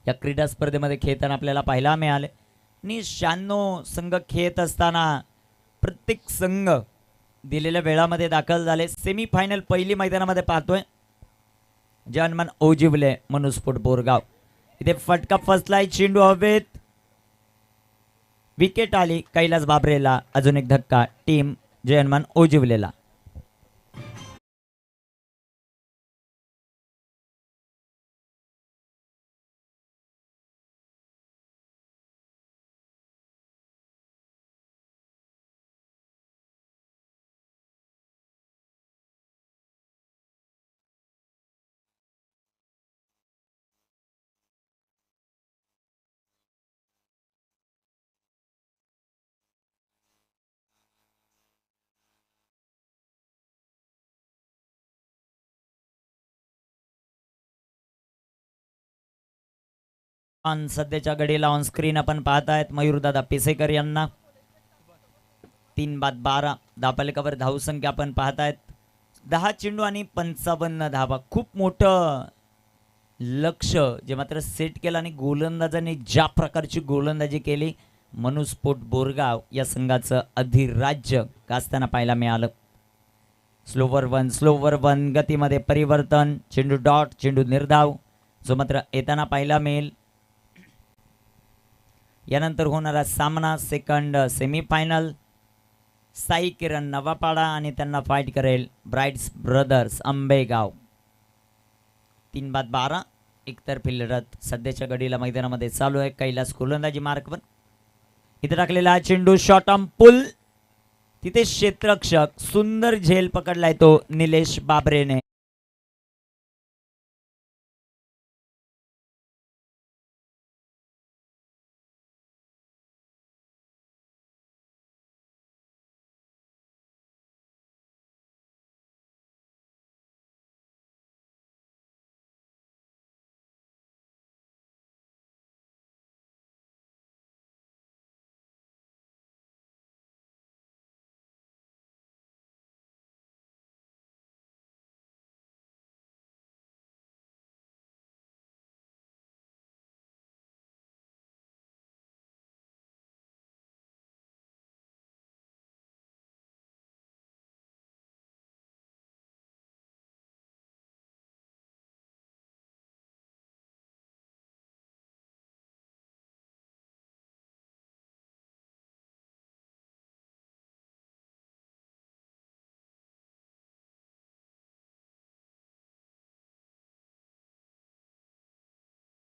Speaker 2: या क्रीडा स्पर्धेमध्ये खेळताना आपल्याला पाहायला मिळाले आणि 96 संघ खेळत असताना प्रत्येक संघ दिलेल्या वेळामध्ये दाखल झाले. सेमी फायनल पहिली मैदानामध्ये पाहतोय जनमन ओजिवले मनुस्फोट बोरगाव. इथे फटका फसलाय, चेंडू हवेत, विकेट आली कैलास बाबरेला. अजून एक धक्का टीम जयनमान ओजिवलेला. सध्याच्या घडीला ऑन स्क्रीन आपण पाहतायत मयूरदादा पिसेकर यांना. 3/12 धावफलकावर धावसंख्या आपण पाहतायत. 10 चेंडू आणि 55 धावा. खूप मोठं लक्ष जे मात्र सेट केलं आणि गोलंदाजांनी ज्या प्रकारची गोलंदाजी केली, मनुस्फोट बोरगाव या संघाचं अधिराज्य गाजताना पाहायला मिळालं. स्लोवर वन गतीमध्ये परिवर्तन, चेंडू डॉट, चेंडू निर्धाव जो मात्र येताना पाहायला मिळेल. यानंतर होणारा सामना सेकंड सेमीफायनल साई किरण नवापाडा आणि त्यांना फाईट करेल ब्राईट्स ब्रदर्स आंबेगाव. 3/12 एकतर्फी लढत सध्याच्या घडीला मैदानामध्ये चालू आहे. कैलास गोलंदाजी मार्क पण इथे टाकलेला हा चेंडू शॉर्ट ऑन पुल, तिथे क्षेत्ररक्षक सुंदर झेल पकडलाय तो निलेश बाबरेने.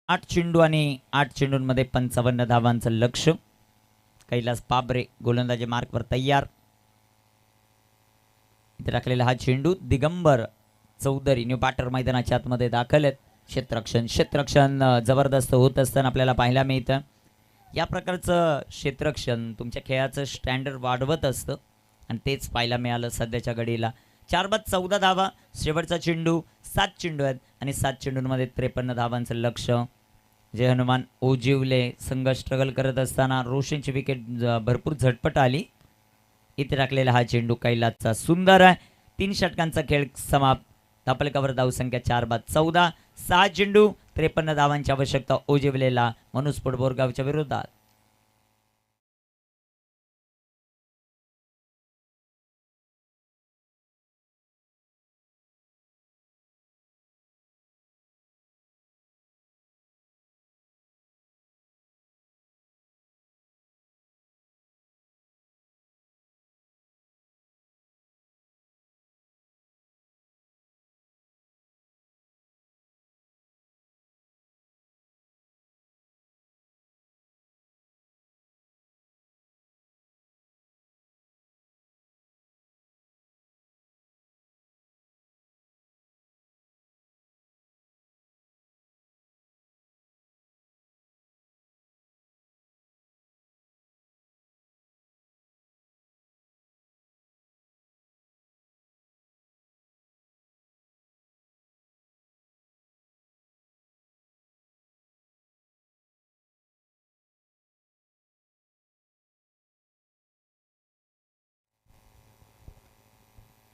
Speaker 2: आठ चेंडू आणि 8 चेंडूंमध्ये 55 धावांचं लक्ष. कैलास बाबरे गोलंदाजी मार्कवर तयार. इथे टाकलेला हा चेंडू दिगंबर चौधरी न्यू बॅटर मैदानाच्या आतमध्ये दाखल आहेत. क्षेत्ररक्षण जबरदस्त होत असताना आपल्याला पाहायला मिळतं. या प्रकारचं क्षेत्ररक्षण तुमच्या खेळाचं स्टँडर्ड वाढवत असतं आणि तेच पाहायला मिळालं सध्याच्या घडीला. 4 बाद 14 धावा, शेवटचा चेंडू 7 चेंडू आहेत आणि 7 चेंडूंमध्ये 53 धावांचं लक्ष. जय हनुमान ओजिवले संघ स्ट्रगल करत असताना रोशनची विकेट भरपूर झटपट आली. इथे टाकलेला हा चेंडू कैलासचा सुंदर आहे. 3 षटकांचा खेळ समाप्त. धापलकावर धावसंख्या 4 बाद 14, 6 चेंडू 53 धावांची आवश्यकता ओजिवलेला मनुस्फोट बोरगावच्या विरोधात.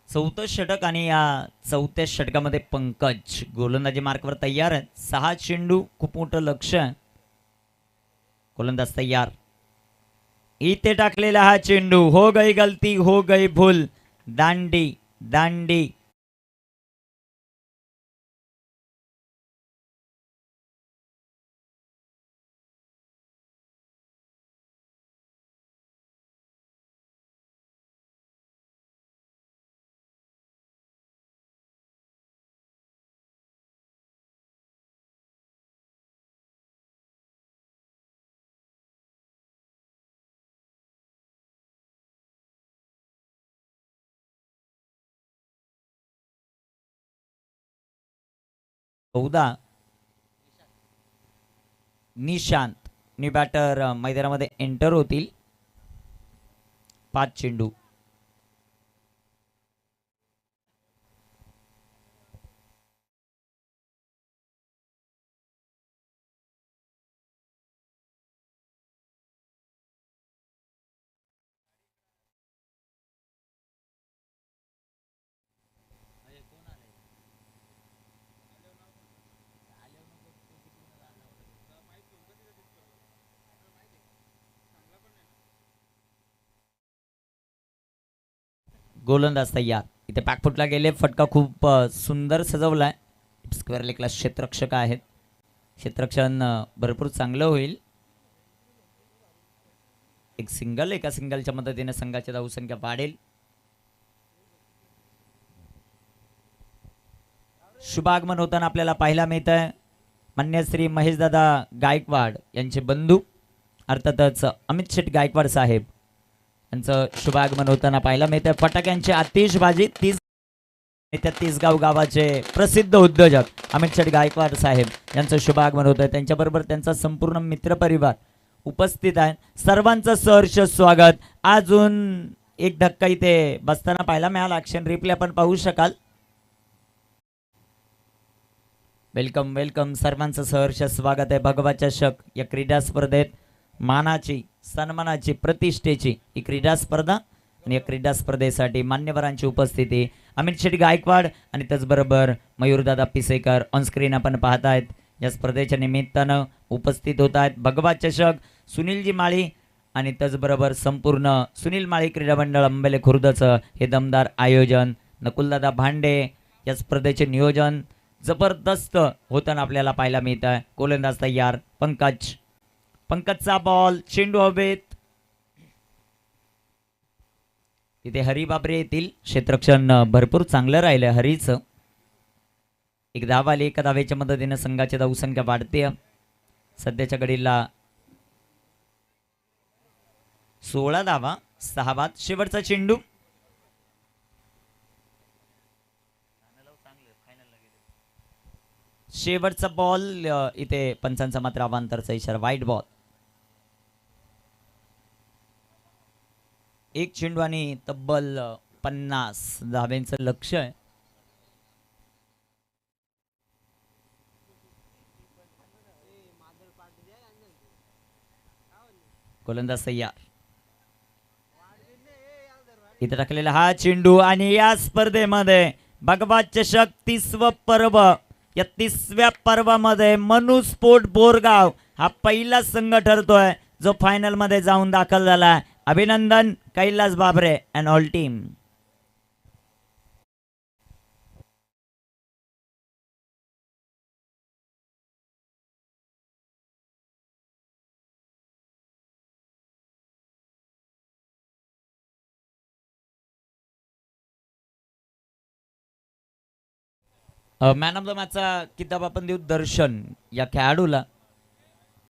Speaker 2: चौथं षटक आणि या चौथ्या षटकामध्ये पंकज गोलंदाजी मार्कवर तयार आहे. 6 चेंडू खूप मोठं लक्ष आहे. गोलंदाज तयार. इथे टाकलेला हा चेंडू हो गई गलती हो गई भूल, दांडी दांडी. चौदा निशांत न्यू बॅटर मैदानामध्ये एंटर होतील. 5 चेंडू. गोलंदाज तयार. इथे पॅकफुटला गेले. फटका खूप सुंदर सजवलाय. स्क्वेअर लेगला क्षेत्ररक्षक आहेत. क्षेत्ररक्षण भरपूर चांगलं होईल. एक सिंगल, एका सिंगलच्या मदतीने संघाची धावसंख्या वाढेल. शुभागमन होताना आपल्याला पाहायला मिळत आहे. मान्य श्री महेशदादा गायकवाड यांचे बंधू अर्थातच अमित शेठ गायकवाड साहेब यांचं शुभागमन होताना पाहायला मिळतं. फटाक्यांची आतिषबाजी त्या तिसगाव गावाचे प्रसिद्ध उद्योजक अमित शेठ गायकवाड साहेब यांचं शुभागमन होतं. त्यांच्याबरोबर त्यांचा संपूर्ण मित्रपरिवार उपस्थित आहे. सर्वांचं सहर्ष स्वागत. अजून एक धक्का इथे बसताना पाहायला मिळाला. ॲक्शन रिप्ले आपण पाहू शकाल. Welcome welcome. सर्वांचं सहर्ष स्वागत आहे. भगवा चषक या क्रीडा स्पर्धेत मानाची, सन्मानाची, प्रतिष्ठेची ही क्रीडा स्पर्धा आणि या क्रीडा स्पर्धेसाठी मान्यवरांची उपस्थिती अमित शेठ गायकवाड आणि त्याचबरोबर मयूरदादा पिसेकर ऑन स्क्रीन आपण पाहतायत. या स्पर्धेच्या निमित्तानं उपस्थित होत आहेत. भगवा चषक सुनीलजी माळी आणि त्याचबरोबर संपूर्ण सुनील माळी क्रीडा मंडळ अंबेले खुर्दचं हे दमदार आयोजन. नकुलदादा भांडे या स्पर्धेचे नियोजन जबरदस्त होताना आपल्याला पाहायला मिळत आहे. गोलंदाज तयार. पंकजचा बॉल, चेंडू हवेत. तिथे हरी बाबरे येतील. क्षेत्ररक्षण भरपूर चांगलं राहिलं हरीचं. एक धाव आली. एका धावेच्या मदतीने संघाची धावसंख्या वाढते. सध्याच्या घडीला 16 धावा, 6 बाद. शेवटचा चेंडू. शेवटचा बॉल. इथे पंचांचा मात्र अवांतरचा इशारा, वाईट बॉल. एक चेंडू आणि तब्बल 50 धाव्यांचं लक्ष आहे. गोलंदाज तयार. इथे टाकलेला हा चेंडू आणि या स्पर्धेमध्ये भगवा चषक 30व पर्व. या 30व्या पर्वामध्ये मनु स्पोर्ट बोरगाव हा पहिला संघ ठरतोय जो फायनल मध्ये जाऊन दाखल झाला. अभिनंदन Kailas Babare and all team. Man of the मॅचचा किताब आपण देऊ दर्शन या खेळाडूला.